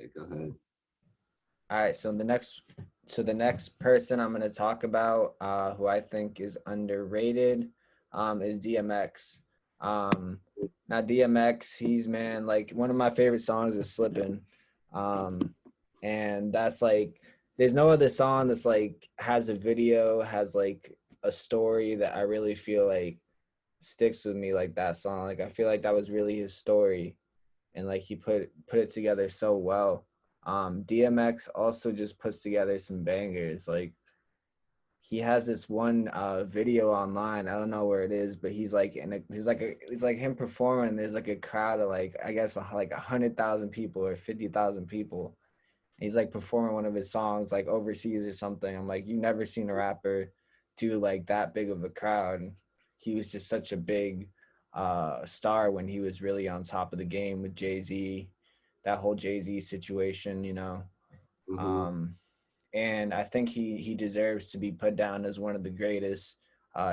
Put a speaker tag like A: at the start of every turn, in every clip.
A: Yeah, go ahead.
B: All right, so the next person I'm gonna talk about, who I think is underrated, is DMX. Um, Now DMX, he's man, like one of my favorite songs is "Slippin'," um, and that's like, there's no other song that's like has a video, has like a story that I really feel like sticks with me like that song. Like I feel like that was really his story, and like he put it together so well. DMX also just puts together some bangers. Like he has this one video online. I don't know where it is, but he's like him performing. And there's like a crowd of like, I guess like 100,000 people or 50,000 people. And he's like performing one of his songs like overseas or something. I'm like, you never seen a rapper do like that big of a crowd. He was just such a big star when he was really on top of the game with Jay-Z, that whole Jay-Z situation.
A: Hmm.
B: Um, and I think he deserves to be put down as one of the greatest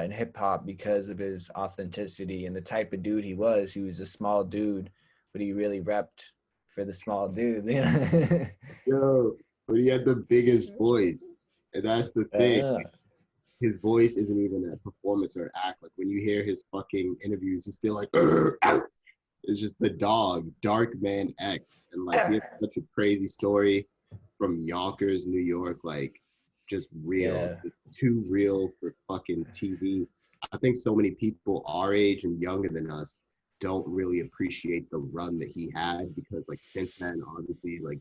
B: in hip hop because of his authenticity and the type of dude he was. He was a small dude, but he really repped for the small dude.
A: Yo, but he had the biggest voice, and that's the thing.
B: Yeah.
A: His voice isn't even a performance or act. Like when you hear his fucking interviews, he's still like, it's just the dog, Dark Man X, and like he has such a crazy story from Yonkers, New York, like just real.
B: Yeah.
A: It's too real for fucking TV. I think so many people our age and younger than us don't really appreciate the run that he had because like since then, obviously, like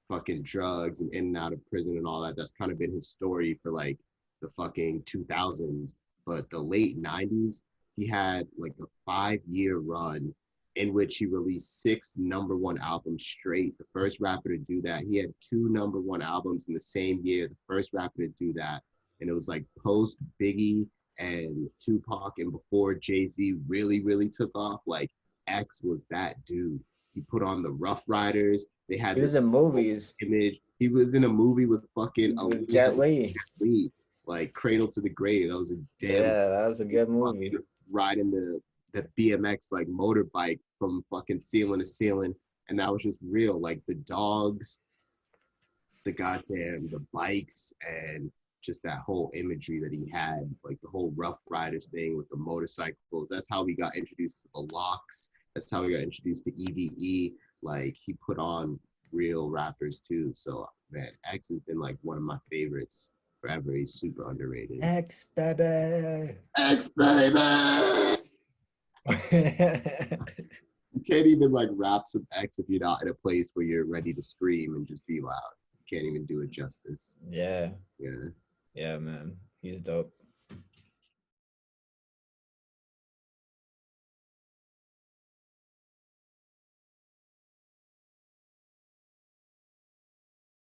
A: fucking drugs and in and out of prison and all that. That's kind of been his story for like the fucking 2000s. But the late 90s, he had like a 5 year run in which he released six number one albums straight. The first rapper to do that. He had two number one albums in the same year. The first rapper to do that. And it was like post Biggie and Tupac and before Jay-Z really took off. Like X was that dude. He put on the Rough Riders. They had
B: He was
A: this
B: in movies
A: image. He was in a movie with fucking
B: with
A: Aaliyah
B: Jet
A: and
B: Li.
A: Jet Li, like Cradle to the Grave. That was a damn
B: Yeah, that was a good movie.
A: riding the BMX like motorbike from fucking ceiling to ceiling, and that was just real. Like the dogs, the bikes, and just that whole imagery that he had, like the whole Rough Riders thing with the motorcycles. That's how we got introduced to the locks. That's how we got introduced to EVE. Like he put on real rappers too. So man, X has been like one of my favorites forever. He's super underrated.
B: X baby.
A: X baby. You can't even like rap some X if you're not in a place where you're ready to scream and just be loud. You can't even do it justice.
B: Yeah,
A: Yeah.
B: yeah, man. He's dope.